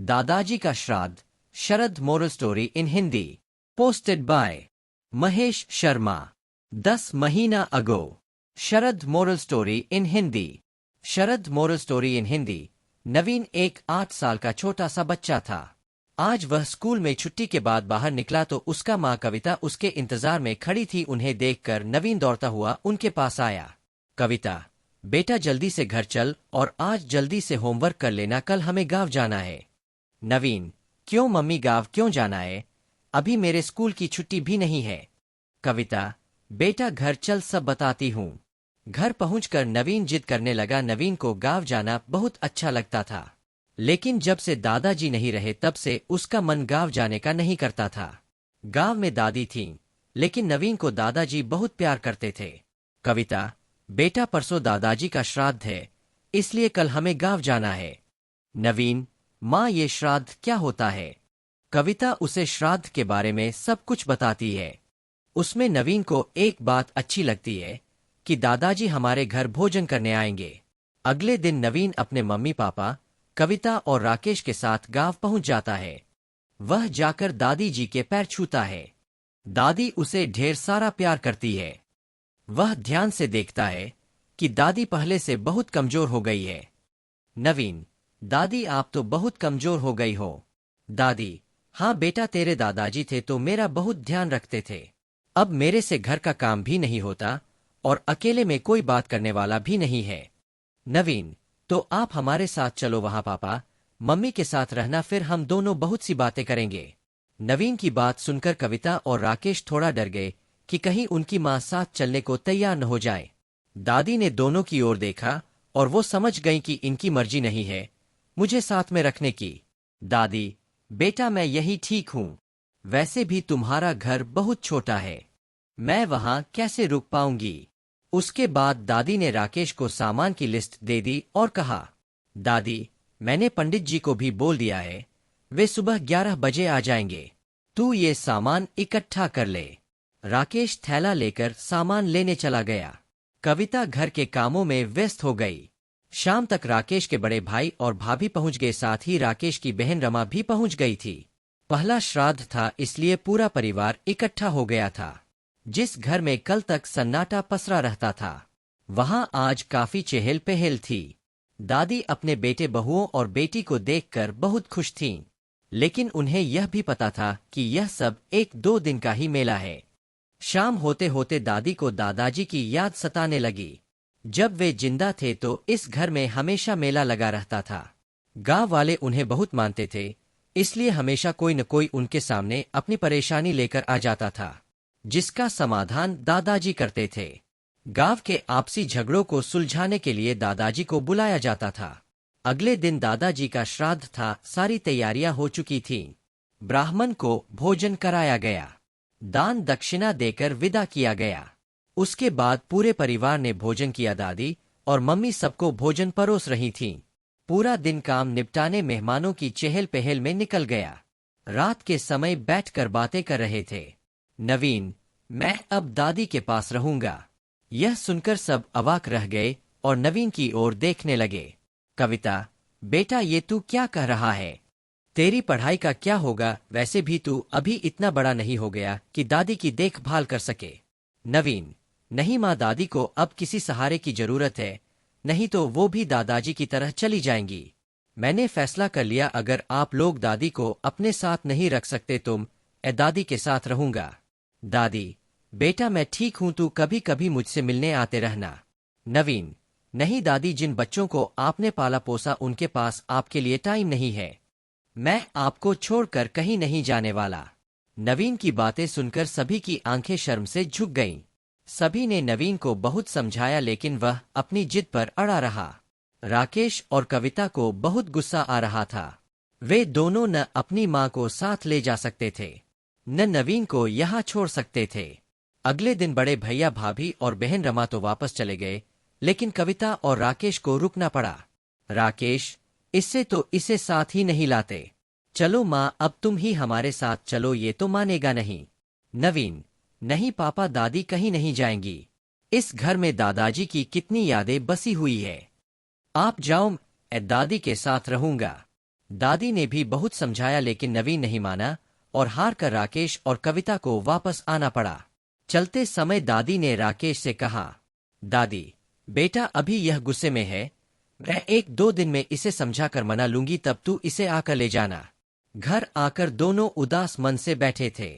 दादाजी का श्राद्ध। Sharad moral story in Hindi. Posted by Mahesh Sharma. 10 महीना ago. Sharad moral story in Hindi. Sharad moral story in Hindi. नवीन एक 8 साल का छोटा सा बच्चा था। आज वह स्कूल में छुट्टी के बाद बाहर निकला तो उसका माँ कविता उसके इंतजार में खड़ी थी। उन्हें देखकर नवीन दौड़ता हुआ उनके पास आया। कविता, बेटा जल्दी से घर चल और आज जल्दी से होमवर्क कर लेना, कल हमें गाँव जाना है। नवीन, क्यों मम्मी, गाँव क्यों जाना है? अभी मेरे स्कूल की छुट्टी भी नहीं है। कविता, बेटा घर चल, सब बताती हूँ। घर पहुंचकर नवीन जिद करने लगा। नवीन को गाँव जाना बहुत अच्छा लगता था, लेकिन जब से दादाजी नहीं रहे तब से उसका मन गाँव जाने का नहीं करता था। गाँव में दादी थीं, लेकिन नवीन को दादाजी बहुत प्यार करते थे। कविता, बेटा परसों दादाजी का श्राद्ध है, इसलिए कल हमें गाँव जाना है। नवीन, माँ ये श्राद्ध क्या होता है? कविता उसे श्राद्ध के बारे में सब कुछ बताती है। उसमें नवीन को एक बात अच्छी लगती है कि दादाजी हमारे घर भोजन करने आएंगे। अगले दिन नवीन अपने मम्मी पापा, कविता और राकेश के साथ गांव पहुंच जाता है। वह जाकर दादी जी के पैर छूता है। दादी उसे ढेर सारा प्यार करती है। वह ध्यान से देखता है कि दादी पहले से बहुत कमजोर हो गई है। नवीन, दादी आप तो बहुत कमजोर हो गई हो। दादी, हाँ बेटा, तेरे दादाजी थे तो मेरा बहुत ध्यान रखते थे। अब मेरे से घर का काम भी नहीं होता और अकेले में कोई बात करने वाला भी नहीं है। नवीन, तो आप हमारे साथ चलो वहां, पापा मम्मी के साथ रहना, फिर हम दोनों बहुत सी बातें करेंगे। नवीन की बात सुनकर कविता और राकेश थोड़ा डर गए कि कहीं उनकी माँ साथ चलने को तैयार न हो जाए। दादी ने दोनों की ओर देखा और वो समझ गई कि इनकी मर्जी नहीं है मुझे साथ में रखने की। दादी, बेटा मैं यही ठीक हूँ। वैसे भी तुम्हारा घर बहुत छोटा है, मैं वहां कैसे रुक पाऊंगी? उसके बाद दादी ने राकेश को सामान की लिस्ट दे दी और कहा, दादी मैंने पंडित जी को भी बोल दिया है, वे सुबह 11 बजे आ जाएंगे। तू ये सामान इकट्ठा कर ले। राकेश थैला लेकर सामान लेने चला गया। कविता घर के कामों में व्यस्त हो गई। शाम तक राकेश के बड़े भाई और भाभी पहुंच गए, साथ ही राकेश की बहन रमा भी पहुंच गई थी। पहला श्राद्ध था, इसलिए पूरा परिवार इकट्ठा हो गया था। जिस घर में कल तक सन्नाटा पसरा रहता था, वहां आज काफी चहल पहल थी। दादी अपने बेटे बहुओं और बेटी को देखकर बहुत खुश थीं, लेकिन उन्हें यह भी पता था कि यह सब 1-2 दिन का ही मेला है। शाम होते होते दादी को दादाजी की याद सताने लगी। जब वे जिंदा थे तो इस घर में हमेशा मेला लगा रहता था। गांव वाले उन्हें बहुत मानते थे, इसलिए हमेशा कोई न कोई उनके सामने अपनी परेशानी लेकर आ जाता था, जिसका समाधान दादाजी करते थे। गांव के आपसी झगड़ों को सुलझाने के लिए दादाजी को बुलाया जाता था। अगले दिन दादाजी का श्राद्ध था, सारी तैयारियां हो चुकी थीं। ब्राह्मण को भोजन कराया गया, दान दक्षिणा देकर विदा किया गया। उसके बाद पूरे परिवार ने भोजन किया। दादी और मम्मी सबको भोजन परोस रही थीं। पूरा दिन काम निपटाने, मेहमानों की चहल पहल में निकल गया। रात के समय बैठकर बातें कर रहे थे। नवीन, मैं अब दादी के पास रहूंगा। यह सुनकर सब अवाक रह गए और नवीन की ओर देखने लगे। कविता, बेटा ये तू क्या कह रहा है? तेरी पढ़ाई का क्या होगा? वैसे भी तू अभी इतना बड़ा नहीं हो गया कि दादी की देखभाल कर सके। नवीन, नहीं माँ, दादी को अब किसी सहारे की जरूरत है, नहीं तो वो भी दादाजी की तरह चली जाएंगी। मैंने फैसला कर लिया, अगर आप लोग दादी को अपने साथ नहीं रख सकते तुम दादी के साथ रहूंगा। दादी, बेटा मैं ठीक हूं, तू कभी कभी मुझसे मिलने आते रहना। नवीन, नहीं दादी, जिन बच्चों को आपने पाला पोसा उनके पास आपके लिए टाइम नहीं है। मैं आपको छोड़कर कहीं नहीं जाने वाला। नवीन की बातें सुनकर सभी की आंखें शर्म से झुक गईं। सभी ने नवीन को बहुत समझाया, लेकिन वह अपनी जिद पर अड़ा रहा। राकेश और कविता को बहुत गुस्सा आ रहा था। वे दोनों न अपनी माँ को साथ ले जा सकते थे, न नवीन को यहाँ छोड़ सकते थे। अगले दिन बड़े भैया, भाभी और बहन रमा तो वापस चले गए, लेकिन कविता और राकेश को रुकना पड़ा। राकेश, इससे तो इसे साथ ही नहीं लाते। चलो माँ, अब तुम ही हमारे साथ चलो, ये तो मानेगा नहीं। नवीन, नहीं पापा, दादी कहीं नहीं जाएंगी। इस घर में दादाजी की कितनी यादें बसी हुई है। आप जाओ, मैं दादी के साथ रहूंगा। दादी ने भी बहुत समझाया लेकिन नवीन नहीं माना और हार कर राकेश और कविता को वापस आना पड़ा। चलते समय दादी ने राकेश से कहा, दादी, बेटा अभी यह गुस्से में है, मैं 1-2 दिन में इसे समझाकर मना लूंगी, तब तू इसे आकर ले जाना। घर आकर दोनों उदास मन से बैठे थे।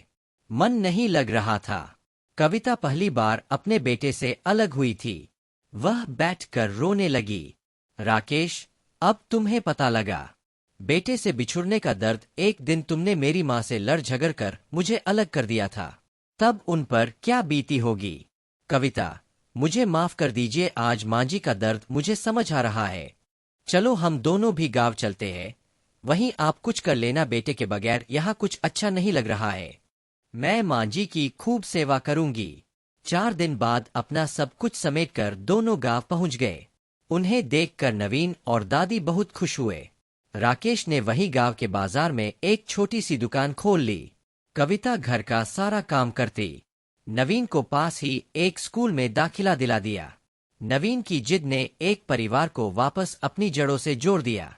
मन नहीं लग रहा था। कविता पहली बार अपने बेटे से अलग हुई थी। वह बैठकर रोने लगी। राकेश, अब तुम्हें पता लगा बेटे से बिछुड़ने का दर्द। एक दिन तुमने मेरी माँ से लड़ झगड़ कर मुझे अलग कर दिया था, तब उन पर क्या बीती होगी। कविता, मुझे माफ कर दीजिए, आज माँ जी का दर्द मुझे समझ आ रहा है। चलो हम दोनों भी गांव चलते हैं, वहीं आप कुछ कर लेना, बेटे के बगैर यहाँ कुछ अच्छा नहीं लग रहा है। मैं माँ जी की खूब सेवा करूंगी। 4 दिन बाद अपना सब कुछ समेटकर दोनों गांव पहुंच गए। उन्हें देखकर नवीन और दादी बहुत खुश हुए। राकेश ने वही गांव के बाजार में एक छोटी सी दुकान खोल ली। कविता घर का सारा काम करती। नवीन को पास ही एक स्कूल में दाखिला दिला दिया। नवीन की जिद ने एक परिवार को वापस अपनी जड़ों से जोड़ दिया।